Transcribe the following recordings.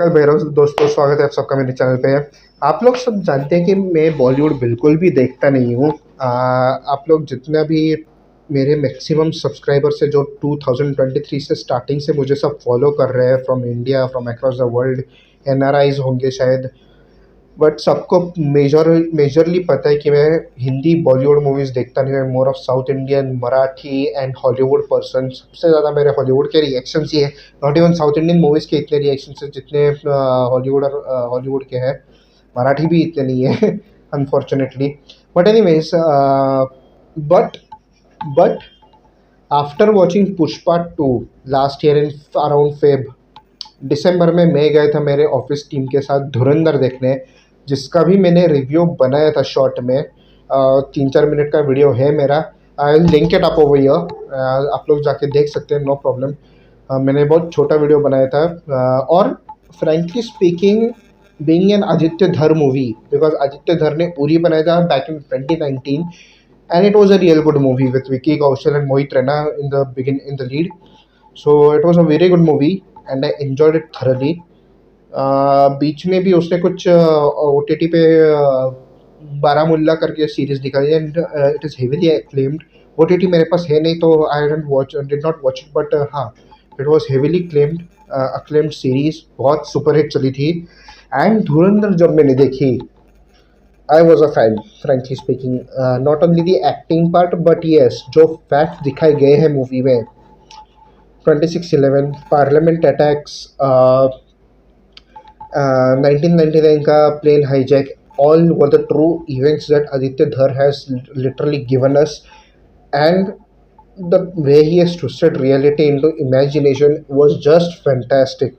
कल भैरव दोस्तों, स्वागत है आप सबका मेरे चैनल पे। आप लोग सब जानते हैं कि मैं बॉलीवुड बिल्कुल भी देखता नहीं हूँ। आप लोग जितना भी मेरे मैक्सिमम सब्सक्राइबर्स है जो 2023 से स्टार्टिंग से मुझे सब फॉलो कर रहे हैं, from India, from across the world, NRIs होंगे शायद। बट सबको मेजरली पता है कि मैं हिंदी बॉलीवुड मूवीज़ देखता नहीं, मैं more of south Indian, Marathi and Hollywood person. सबसे ज़्यादा मेरे हॉलीवुड के रिएक्शंस ही है। Not even south Indian movies के इतने रिएक्शंस हैं जितने हॉलीवुड के हैं। मराठी भी इतने नहीं है unfortunately. But anyways, but but after watching Pushpa 2 last year in around Feb December में, मैं गया था मेरे ऑफिस टीम के साथ धुरंधर देखने, जिसका भी मैंने रिव्यू बनाया था शॉर्ट में। 3-4 मिनट का वीडियो है मेरा। I will link it up over here, आप लोग जाके देख सकते हैं, नो प्रॉब्लम। मैंने बहुत छोटा वीडियो बनाया था। और frankly speaking, being an Aditya धर मूवी, बिकॉज आदित्य धर ने उरी बनाया था back in 2019 and it was a real good movie with Vicky Kaushal and Mohit Rana in the lead. So it was a very good movie and I enjoyed it thoroughly. बीच में भी उसने कुछ OTT पे बारामुल्ला करके series दिखाई and it is heavily acclaimed. OTT मेरे पास है नहीं तो I did not watch it, but हाँ, it was heavily acclaimed series, बहुत सुपरहिट चली थी। एंड धुरंधर जब मैंने देखी, I was a fan, frankly speaking. Not only the acting part but yes, जो फैक्ट दिखाए गए हैं मूवी में, 26/11 पार्लियामेंट अटैक्स, 1999 का plane hijack, all were the true events that Aditya Dhar has literally given us. And the way he has twisted reality into imagination was just fantastic.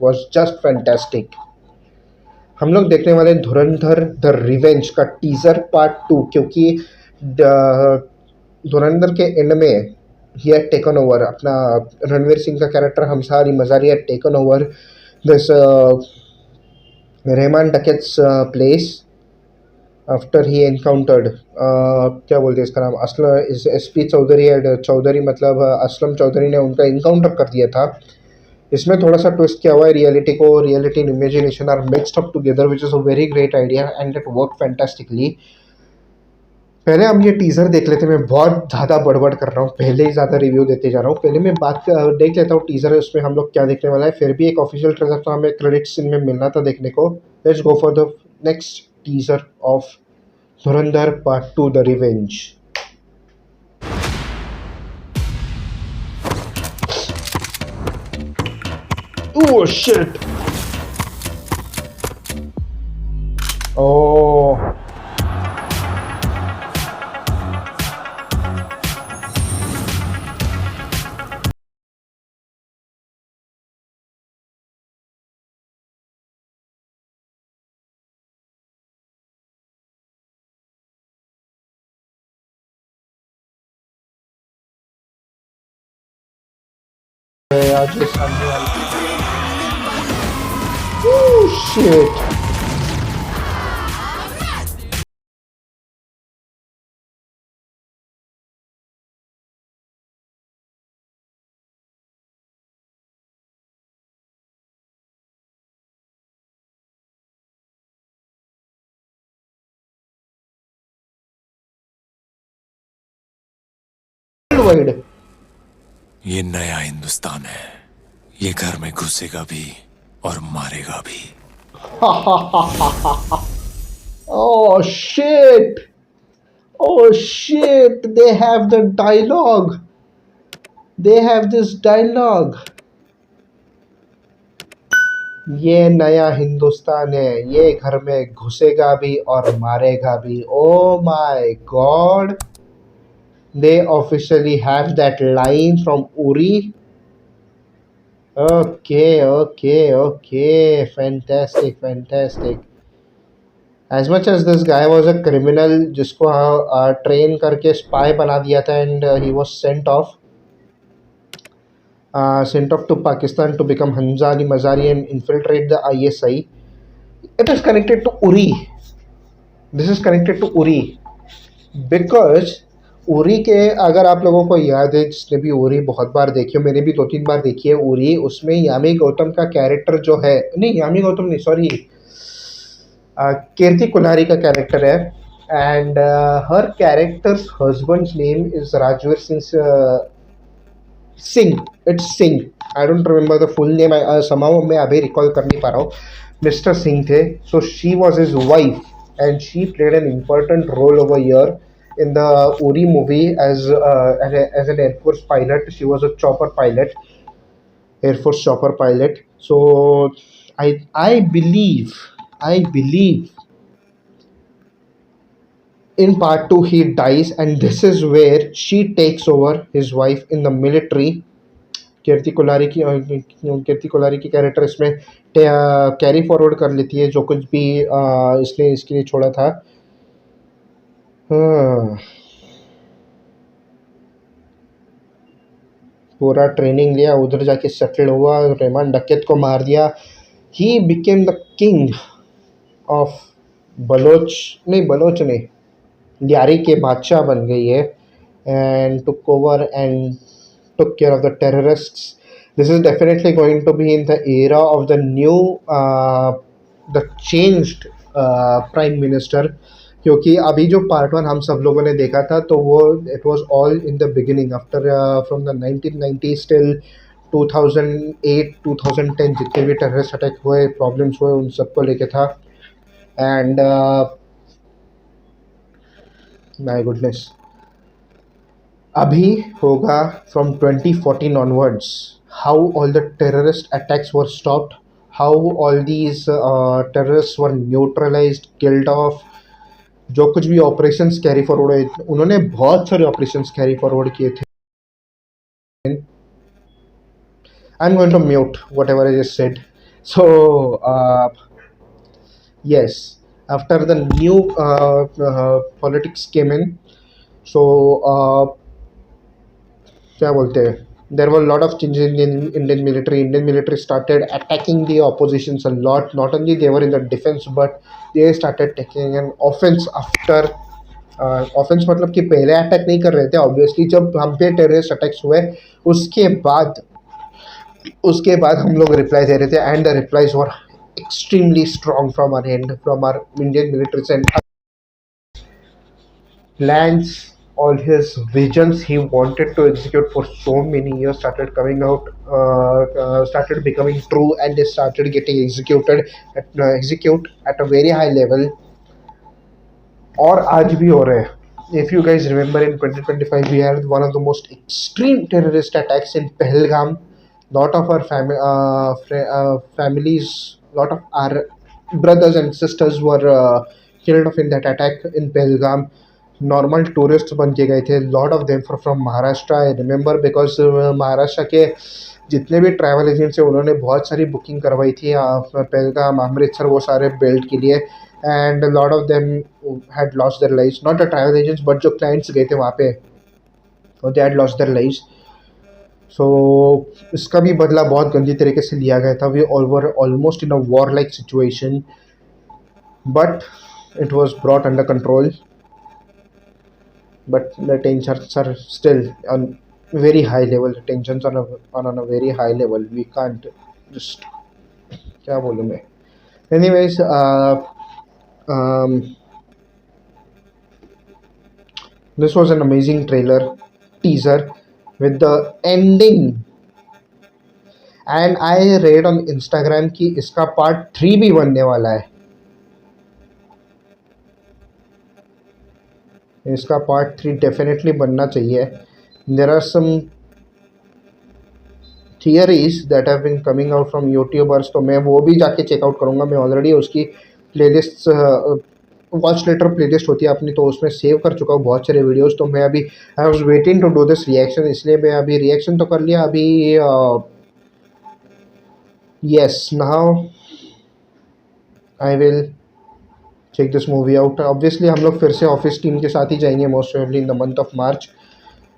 हम लोग देखने वाले धुरंधर द रिवेंज का teaser part 2, क्योंकि धुरंधर के and में he had taken over, अपना रणवीर सिंह का कैरेक्टर हमसारी मजारी had taken over this Rehman Dakait's place after he encountered, क्या बोलते हैं इसका नाम, SP चौधरी एंड चौधरी, मतलब असलम चौधरी ने उनका इनकाउंटर कर दिया था। इसमें थोड़ा सा ट्विस्ट किया हुआ है, reality and imagination are mixed up together, which is a very great idea and it work fantastically. पहले हम ये टीज़र देख लेते हैं। मैं बहुत ज़्यादा बड़बड़ कर रहा हूँ, पहले ही ज़्यादा रिव्यू देते जा रहा हूँ। पहले मैं बात देख लेता हूँ टीज़र है, उसमें हम लोग क्या देखने वाला है। फिर भी एक ऑफिशियल ट्रेलर तो हमें क्रेडिट सीन में मिलना था देखने को। Let's go for the next teaser of Dhurandhar part 2 the revenge. Oh shit! Oh. आज ये सामने वाली। Oh shit! Worldwide. ये नया हिंदुस्तान है, ये घर में घुसेगा भी और मारेगा भी। Oh shit! Oh shit! They have the dialogue. They have this dialogue. ये नया हिंदुस्तान है, ये घर में घुसेगा भी और मारेगा भी। Oh my god! They officially have that line from Uri. Okay. Fantastic. As much as this guy was a criminal जिसको ट्रेन करके स्पाई बना दिया था, and he was sent off to Pakistan to become Hamza Ali Mazari and infiltrate the ISI. It is connected to Uri. This is connected to Uri because Uri के, अगर आप लोगों को याद है, जिसने भी उरी बहुत बार देखी हो, मैंने भी 2-3 बार देखी है उरी, उसमें यामी गौतम का कैरेक्टर जो है, नहीं यामी गौतम नहीं, सॉरी, कीर्ति कुल्हारी का कैरेक्टर है, and her character's husband's name is Rajveer Singh, it's Singh, I don't remember the full name, समाउ मैं अभी रिकॉल कर नहीं पा रहा हूँ, मिस्टर सिंह थे, so she was his wife and she played an important role over here in the Uri movie as an Air Force pilot. She was a chopper pilot, Air Force chopper pilot. So I believe in part two he dies, and this is where she takes over his wife in the military. कीर्ति कुलारी की character इसमें carry forward कर लेती है जो कुछ भी इसने इसके लिए छोड़ा था। हाँ, पूरा ट्रेनिंग लिया, उधर जाके सेटल हुआ, रहमान डकैत को मार दिया। He became the king of Baloch नहीं, यारी के बादशाह बन गई है, and took over and took care of the terrorists. This is definitely going to be in the era of the new, the changed prime minister, क्योंकि अभी जो पार्ट वन हम सब लोगों ने देखा था तो वो it was all in the beginning, after from the 1990s till 2008 2010 जितने भी टेररिस्ट अटैक हुए, प्रॉब्लम्स हुए, उन सबको लेके था। एंड माय गुडनेस, अभी होगा from 2014 onwards, how all the terrorist attacks were stopped, how all these terrorist were neutralised, killed of, जो कुछ भी ऑपरेशंस कैरी फॉरवर्ड हुए, उन्होंने बहुत सारे ऑपरेशंस कैरी फॉरवर्ड किए थे। I am going to mute whatever I just said. So yes, after the new politics came in, so क्या बोलते हैं, there were a lot of changes in Indian military. Indian military started attacking the oppositions a lot. Not only they were in the defense, but they started taking an offense after offense, मतलब कि पहले attack नहीं कर रहे थे obviously, जब हम पे टेररिस्ट अटैक्स हुए उसके बाद हम लोग रिप्लाई दे रहे थे, and the replies were extremely strong from our end, from our Indian military, and plans, all his visions he wanted to execute for so many years started coming out, started becoming true, and they started getting execute at a very high level, और आज भी हो रहे हैं। If you guys remember, in 2025 we had one of the most extreme terrorist attacks in Pahalgam. Lot of our families, lot of our brothers and sisters were killed off in that attack in Pahalgam. Normal tourists बन के गए थे, lot of them from Maharashtra. I remember because Maharashtra के जितने भी travel agents हैं उन्होंने बहुत सारी बुकिंग करवाई थी पहलगाम, अमृतसर, वो सारे बेल्ट के लिए, and lot of them had lost their lives, not the travel agents but जो क्लाइंट्स गए थे वहाँ पे, they had lost their lives. So इसका भी बदला बहुत गंदी तरीके से लिया गया था। We all were almost in a war like situation, but it was brought under control, but the tensions are still on very high level. Tensions are on a very high level. We can't just, क्या बोलूँ मैं। Anyways, this was an amazing teaser with the ending, and I read on Instagram कि इसका part 3 भी बनने वाला है। इसका पार्ट 3 डेफिनेटली बनना चाहिए। There are some theories that have been coming out from YouTubers, तो मैं वो भी जाके चेकआउट करूँगा। मैं ऑलरेडी उसकी प्लेलिस्ट, वॉच लेटर प्लेलिस्ट होती है अपनी, तो उसमें सेव कर चुका हूँ बहुत सारे वीडियोस। तो मैं अभी I was waiting to do this reaction, इसलिए मैं अभी रिएक्शन तो कर लिया अभी। Yes, now I will check this movie out. Obviously हम लोग फिर से ऑफिस टीम के साथ ही जाएंगे most probably in the month of March.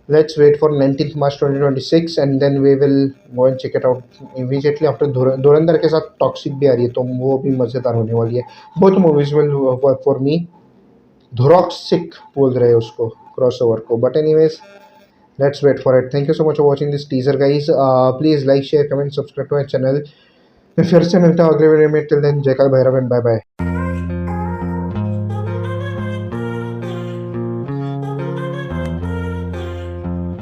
Let's wait for 19th March 2026 and then we will go and check it out immediately after. धुरंधर के साथ toxic भी आ रही है, तो वो भी मज़ेदार होने वाली है। Both movies will work for me. धुरॉक्सिक बोल रहे हैं उसको, क्रॉसओवर को। But anyways, let's wait for it. Thank you so much for watching this teaser guys. Please like share comment subscribe to my channel. मैं फिर से मिलता हूँ अगले वीडियो में। टिल देन, जय काल भैरव एंड बाय बाय।